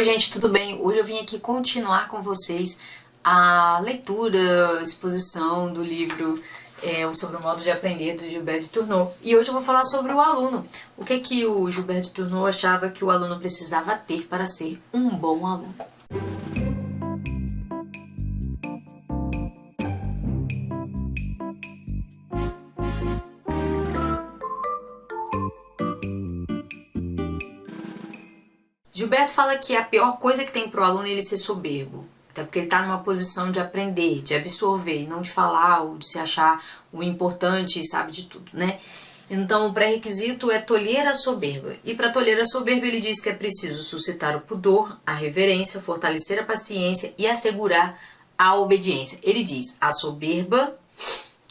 Oi gente, tudo bem? Hoje eu vim aqui continuar com vocês a leitura, a exposição do livro Sobre o Modo de Aprender, do Gilbert de Tourneau. E hoje eu vou falar sobre o aluno. O que o Gilbert de Tourneau achava que o aluno precisava ter para ser um bom aluno. Gilberto fala que a pior coisa que tem para o aluno é ele ser soberbo. Até porque ele está numa posição de aprender, de absorver, e não de falar ou de se achar o importante e sabe de tudo, né? Então o pré-requisito é tolher a soberba. E para tolher a soberba ele diz que é preciso suscitar o pudor, a reverência, fortalecer a paciência e assegurar a obediência. Ele diz, a soberba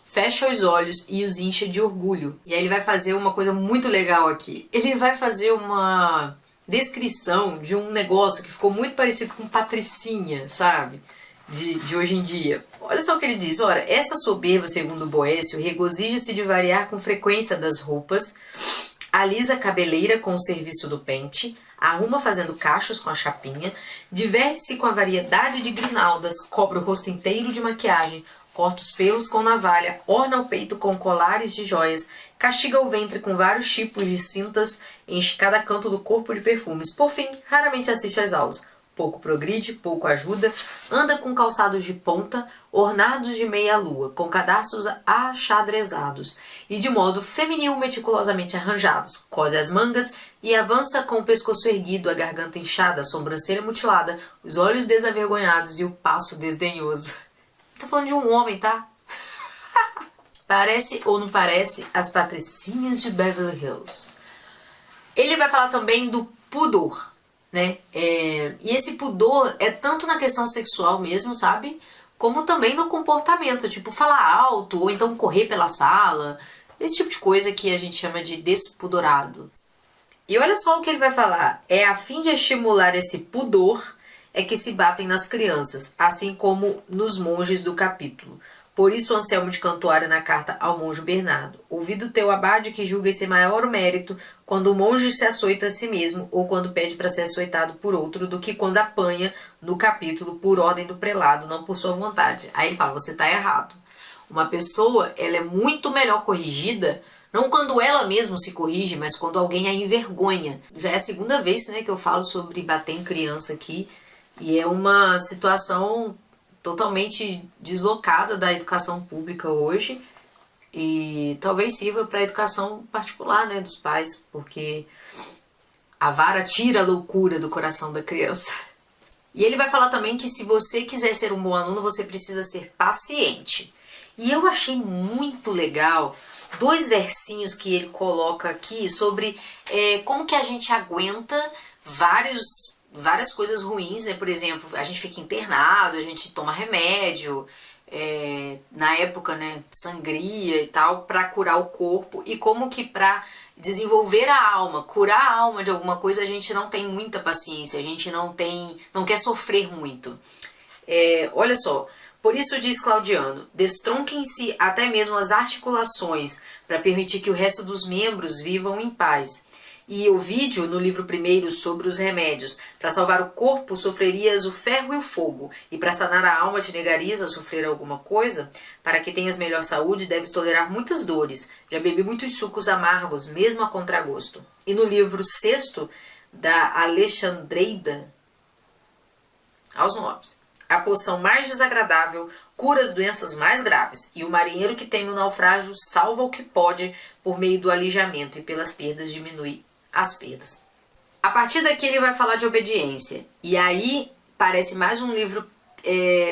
fecha os olhos e os incha de orgulho. E aí ele vai fazer uma coisa muito legal aqui. Ele vai fazer uma descrição de um negócio que ficou muito parecido com patricinha, sabe? De hoje em dia. Olha só o que ele diz. Ora, essa soberba, segundo Boécio, regozija-se de variar com frequência das roupas, alisa a cabeleira com o serviço do pente, arruma fazendo cachos com a chapinha, diverte-se com a variedade de grinaldas, cobre o rosto inteiro de maquiagem, corta os pelos com navalha, orna o peito com colares de joias, castiga o ventre com vários tipos de cintas, enche cada canto do corpo de perfumes. Por fim, raramente assiste às aulas. Pouco progride, pouco ajuda, anda com calçados de ponta, ornados de meia-lua, com cadarços achadrezados e de modo feminil meticulosamente arranjados, cose as mangas e avança com o pescoço erguido, a garganta inchada, a sobrancelha mutilada, os olhos desavergonhados e o passo desdenhoso. Tá falando de um homem, tá? Parece ou não parece as patricinhas de Beverly Hills. Ele vai falar também do pudor, né? E esse pudor é tanto na questão sexual mesmo, sabe? Como também no comportamento, tipo falar alto ou então correr pela sala. Esse tipo de coisa que a gente chama de despudorado. E olha só o que ele vai falar. É a fim de estimular esse pudor é que se batem nas crianças, assim como nos monges do capítulo. Por isso Anselmo de Cantuária na carta ao monge Bernardo. Ouvido teu abade que julga ser maior o mérito quando o monge se açoita a si mesmo ou quando pede para ser açoitado por outro do que quando apanha no capítulo por ordem do prelado, não por sua vontade. Aí ele fala, você está errado. Uma pessoa, ela é muito melhor corrigida, não quando ela mesma se corrige, mas quando alguém a envergonha. Já é a segunda vez, né, que eu falo sobre bater em criança aqui. E é uma situação totalmente deslocada da educação pública hoje e talvez sirva para a educação particular, né, dos pais, porque a vara tira a loucura do coração da criança. E ele vai falar também que se você quiser ser um bom aluno, você precisa ser paciente. E eu achei muito legal dois versinhos que ele coloca aqui sobre como que a gente aguenta várias coisas ruins, né? Por exemplo, a gente fica internado, a gente toma remédio, na época, né, sangria e tal, para curar o corpo, e como que para desenvolver a alma, curar a alma de alguma coisa, a gente não tem muita paciência, a gente não quer sofrer muito. Olha só, por isso diz Claudiano, destronquem-se até mesmo as articulações, para permitir que o resto dos membros vivam em paz. E Ovídio, no livro primeiro sobre os remédios, para salvar o corpo sofrerias o ferro e o fogo, e para sanar a alma te negarias a sofrer alguma coisa? Para que tenhas melhor saúde, deves tolerar muitas dores. Já bebi muitos sucos amargos, mesmo a contragosto. E no livro sexto, da Alexandreida, aos nomes, a poção mais desagradável cura as doenças mais graves, e o marinheiro que teme o naufrágio salva o que pode por meio do alijamento, e pelas perdas diminui as perdas. A partir daqui ele vai falar de obediência. E aí parece mais um livro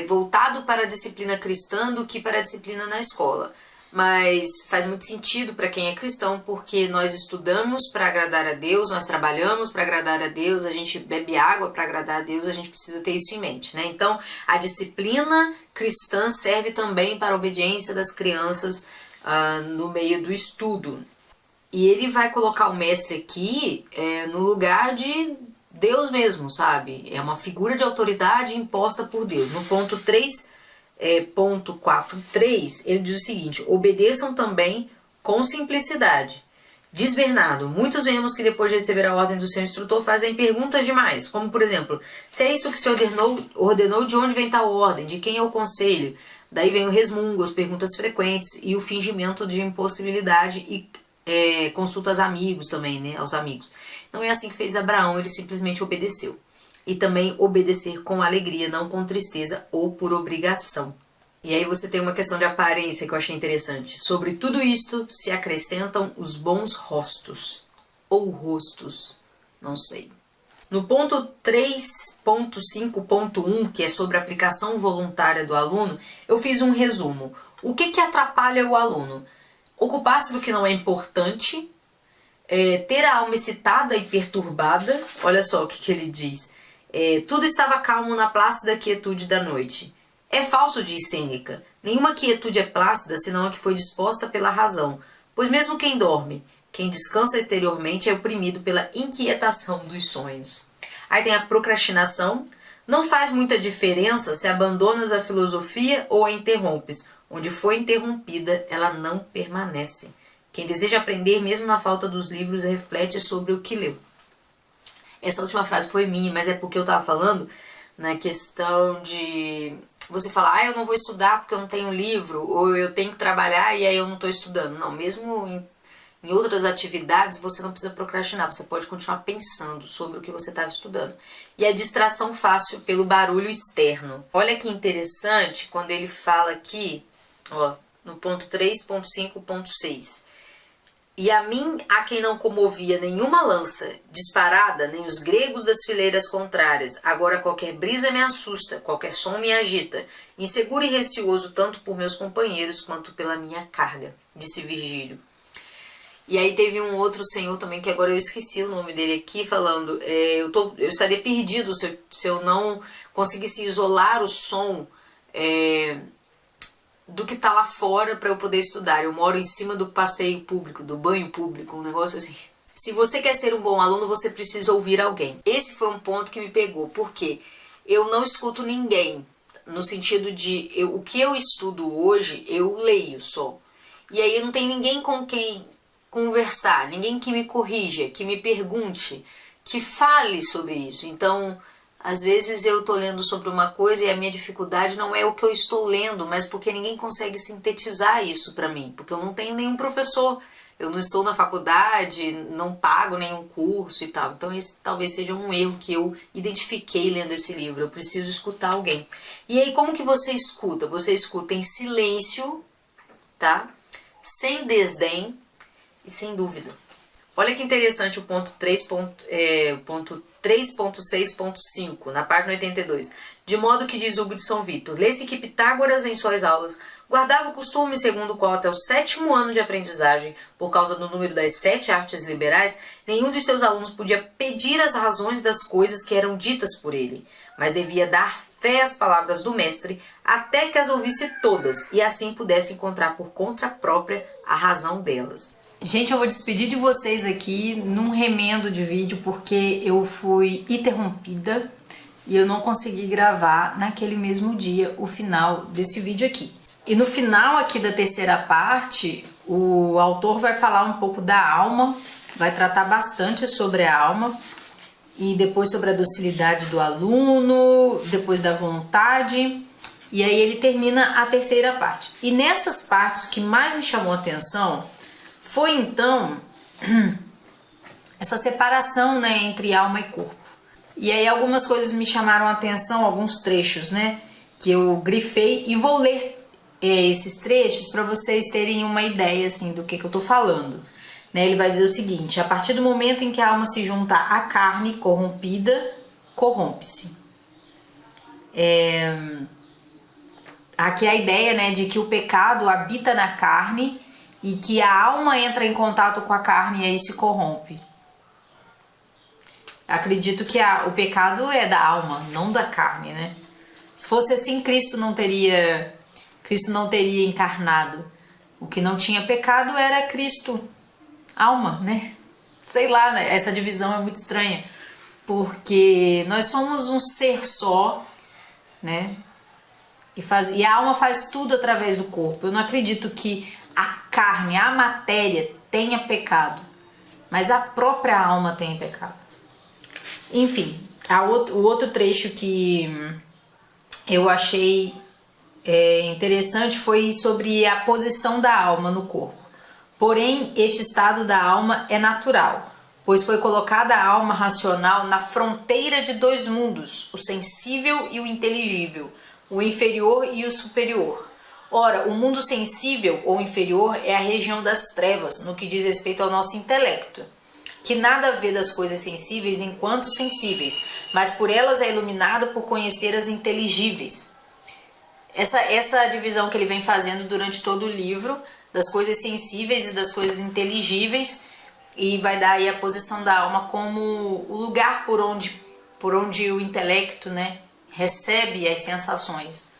voltado para a disciplina cristã do que para a disciplina na escola. Mas faz muito sentido para quem é cristão, porque nós estudamos para agradar a Deus, nós trabalhamos para agradar a Deus, a gente bebe água para agradar a Deus, a gente precisa ter isso em mente, né? Então a disciplina cristã serve também para a obediência das crianças no meio do estudo. E ele vai colocar o mestre aqui no lugar de Deus mesmo, sabe? É uma figura de autoridade imposta por Deus. No ponto 3.4.3, ele diz o seguinte, obedeçam também com simplicidade. Diz Bernardo, muitos vemos que depois de receber a ordem do seu instrutor fazem perguntas demais, como por exemplo, se é isso que o senhor ordenou, de onde vem tal ordem, de quem é o conselho? Daí vem o resmungo, as perguntas frequentes e o fingimento de impossibilidade e consultas a amigos também, né, aos amigos. Não é assim que fez Abraão, ele simplesmente obedeceu. E também obedecer com alegria, não com tristeza ou por obrigação. E aí você tem uma questão de aparência que eu achei interessante. Sobre tudo isto se acrescentam os bons rostos. Ou rostos, não sei. No ponto 3.5.1, que é sobre a aplicação voluntária do aluno, eu fiz um resumo. O que atrapalha o aluno? Ocupar-se do que não é importante, ter a alma excitada e perturbada. Olha só o que ele diz. Tudo estava calmo na plácida quietude da noite. É falso, diz Sêneca. Nenhuma quietude é plácida, senão a que foi disposta pela razão. Pois mesmo quem dorme, quem descansa exteriormente é oprimido pela inquietação dos sonhos. Aí tem a procrastinação. Não faz muita diferença se abandonas a filosofia ou a interrompes. Onde foi interrompida, ela não permanece. Quem deseja aprender, mesmo na falta dos livros, reflete sobre o que leu. Essa última frase foi minha, mas é porque eu estava falando na questão de você falar, eu não vou estudar porque eu não tenho livro, ou eu tenho que trabalhar e aí eu não estou estudando. Não, mesmo em outras atividades você não precisa procrastinar, você pode continuar pensando sobre o que você estava estudando. E a distração fácil pelo barulho externo. Olha que interessante quando ele fala aqui, ó, no ponto 3.5.6. E a mim, a quem não comovia nenhuma lança disparada, nem os gregos das fileiras contrárias, agora qualquer brisa me assusta, qualquer som me agita, inseguro e receoso tanto por meus companheiros quanto pela minha carga, disse Virgílio. E aí teve um outro senhor também, que agora eu esqueci o nome dele aqui, falando, eu estaria perdido se eu não conseguisse isolar o som do que tá lá fora para eu poder estudar. Eu moro em cima do passeio público, do banho público, um negócio assim. Se você quer ser um bom aluno, você precisa ouvir alguém. Esse foi um ponto que me pegou, porque eu não escuto ninguém, no sentido de o que eu estudo hoje, eu leio só. E aí não tem ninguém com quem conversar, ninguém que me corrija, que me pergunte, que fale sobre isso. Então, às vezes eu estou lendo sobre uma coisa e a minha dificuldade não é o que eu estou lendo, mas porque ninguém consegue sintetizar isso para mim, porque eu não tenho nenhum professor, eu não estou na faculdade, não pago nenhum curso e tal. Então esse talvez seja um erro que eu identifiquei lendo esse livro, eu preciso escutar alguém. E aí como que você escuta? Você escuta em silêncio, tá? Sem desdém e sem dúvida. Olha que interessante o ponto 3.6.5, na página 82. De modo que, diz Hugo de São Vito, lê-se que Pitágoras, em suas aulas, guardava o costume segundo o qual até o 7º ano de aprendizagem, por causa do número das 7 artes liberais, nenhum de seus alunos podia pedir as razões das coisas que eram ditas por ele, mas devia dar fé às palavras do mestre, até que as ouvisse todas, e assim pudesse encontrar por conta própria a razão delas. Gente, eu vou despedir de vocês aqui num remendo de vídeo, porque eu fui interrompida e eu não consegui gravar naquele mesmo dia o final desse vídeo aqui. E no final aqui da terceira parte, o autor vai falar um pouco da alma, vai tratar bastante sobre a alma, e depois sobre a docilidade do aluno, depois da vontade, e aí ele termina a terceira parte. E nessas partes que mais me chamou a atenção foi então essa separação, né, entre alma e corpo. E aí algumas coisas me chamaram a atenção, alguns trechos, né, que eu grifei e vou ler esses trechos para vocês terem uma ideia assim do que eu tô falando. Né, ele vai dizer o seguinte: a partir do momento em que a alma se junta à carne corrompida, corrompe-se. Aqui a ideia, né, de que o pecado habita na carne e que a alma entra em contato com a carne e aí se corrompe. Acredito que o pecado é da alma, não da carne, né? Se fosse assim, Cristo não teria encarnado. O que não tinha pecado era Cristo, alma, né? Sei lá, né? Essa divisão é muito estranha, porque nós somos um ser só, né? E a alma faz tudo através do corpo. Eu não acredito que a carne, a matéria, tenha pecado. mas a própria alma tem pecado. Enfim, o outro trecho que eu achei interessante foi sobre a posição da alma no corpo. Porém, este estado da alma é natural, pois foi colocada a alma racional na fronteira de dois mundos, o sensível e o inteligível, o inferior e o superior. Ora, o mundo sensível ou inferior é a região das trevas, no que diz respeito ao nosso intelecto, que nada vê das coisas sensíveis enquanto sensíveis, mas por elas é iluminado por conhecer as inteligíveis. Essa divisão que ele vem fazendo durante todo o livro, das coisas sensíveis e das coisas inteligíveis, e vai dar aí a posição da alma como o lugar por onde o intelecto, né, recebe as sensações.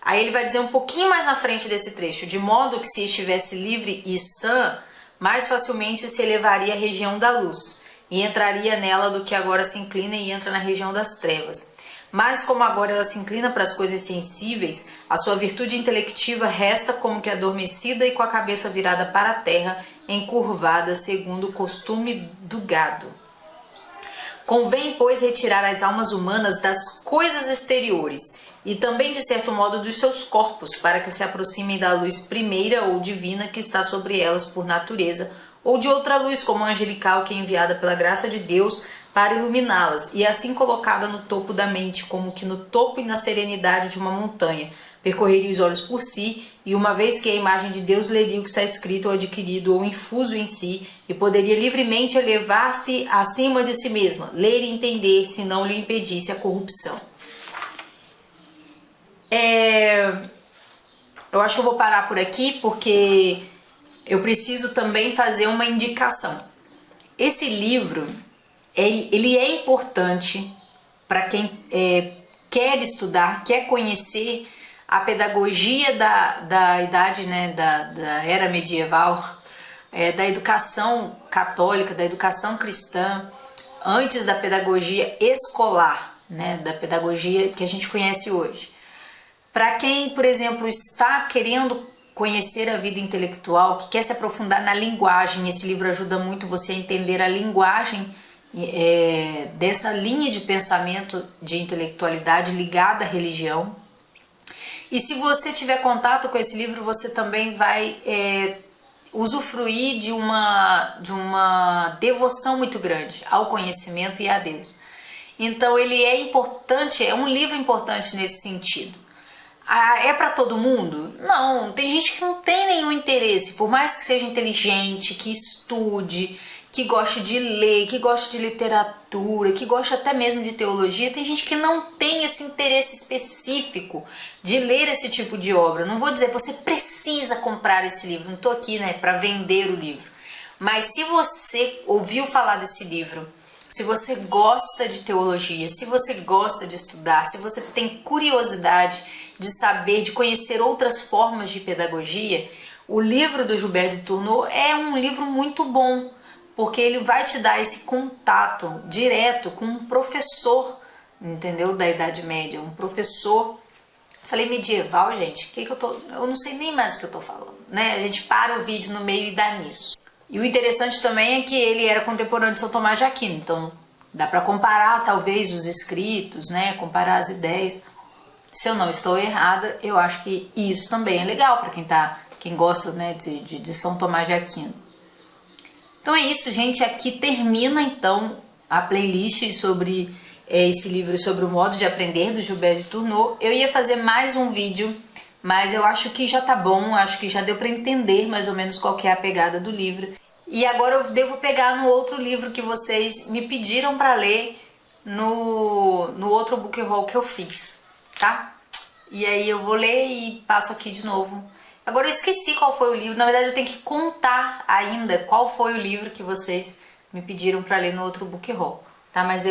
Aí ele vai dizer um pouquinho mais na frente desse trecho, de modo que se estivesse livre e sã, mais facilmente se elevaria à região da luz, e entraria nela do que agora se inclina e entra na região das trevas. Mas como agora ela se inclina para as coisas sensíveis, a sua virtude intelectiva resta como que adormecida e com a cabeça virada para a terra, encurvada segundo o costume do gado. Convém, pois, retirar as almas humanas das coisas exteriores e também, de certo modo, dos seus corpos, para que se aproximem da luz primeira ou divina que está sobre elas por natureza, ou de outra luz como a angelical que é enviada pela graça de Deus para iluminá-las, e assim colocada no topo da mente, como que no topo e na serenidade de uma montanha, percorreria os olhos por si, e uma vez que a imagem de Deus leria o que está escrito ou adquirido ou infuso em si, e poderia livremente elevar-se acima de si mesma, ler e entender, se não lhe impedisse a corrupção. Eu acho que eu vou parar por aqui, porque eu preciso também fazer uma indicação. Esse livro, ele é importante para quem quer estudar, quer conhecer a pedagogia da idade, né, da era medieval, da educação católica, da educação cristã, antes da pedagogia escolar, né, da pedagogia que a gente conhece hoje. Para quem, por exemplo, está querendo conhecer a vida intelectual, que quer se aprofundar na linguagem, esse livro ajuda muito você a entender a linguagem dessa linha de pensamento de intelectualidade ligada à religião. E se você tiver contato com esse livro, você também vai usufruir de uma devoção muito grande ao conhecimento e a Deus. Então ele é importante, é um livro importante nesse sentido. É para todo mundo? Não, tem gente que não tem nenhum interesse, por mais que seja inteligente, que estude, que goste de ler, que goste de literatura, que goste até mesmo de teologia, tem gente que não tem esse interesse específico de ler esse tipo de obra. Não vou dizer, você precisa comprar esse livro, não estou aqui, né, para vender o livro. Mas se você ouviu falar desse livro, se você gosta de teologia, se você gosta de estudar, se você tem curiosidade de saber, de conhecer outras formas de pedagogia, o livro do Gilbert de Tourneau é um livro muito bom, porque ele vai te dar esse contato direto com um professor, entendeu, da Idade Média, um professor, falei medieval, gente, eu não sei nem mais o que eu tô falando, né, a gente para o vídeo no meio e dá nisso. E o interessante também é que ele era contemporâneo de São Tomás de Aquino, então dá para comparar talvez os escritos, né, comparar as ideias. Se eu não estou errada, eu acho que isso também é legal para quem gosta, né, de São Tomás de Aquino. Então é isso, gente. Aqui termina então a playlist sobre esse livro, sobre o modo de aprender do Gilbert de Tourneau. Eu ia fazer mais um vídeo, mas eu acho que já tá bom, acho que já deu para entender mais ou menos qual que é a pegada do livro. E agora eu devo pegar no outro livro que vocês me pediram para ler no outro book haul que eu fiz. Tá? E aí eu vou ler e passo aqui de novo. Agora eu esqueci qual foi o livro, na verdade eu tenho que contar ainda qual foi o livro que vocês me pediram para ler no outro book haul, tá? Mas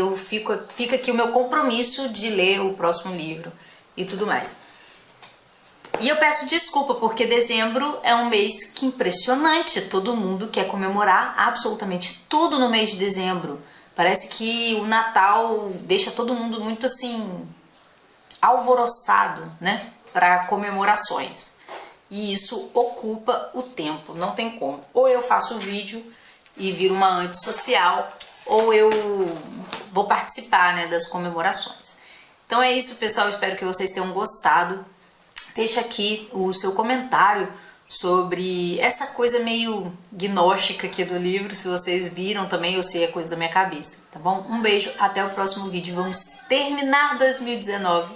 fica aqui o meu compromisso de ler o próximo livro e tudo mais. E eu peço desculpa porque dezembro é um mês que impressionante, todo mundo quer comemorar absolutamente tudo no mês de dezembro. Parece que o Natal deixa todo mundo muito assim alvoroçado, né, para comemorações. E isso ocupa o tempo, não tem como. Ou eu faço o vídeo e vira uma antissocial, ou eu vou participar, né, das comemorações. Então é isso, pessoal, espero que vocês tenham gostado. Deixa aqui o seu comentário sobre essa coisa meio gnóstica aqui do livro, se vocês viram também ou se é coisa da minha cabeça, tá bom? Um beijo, até o próximo vídeo. Vamos terminar 2019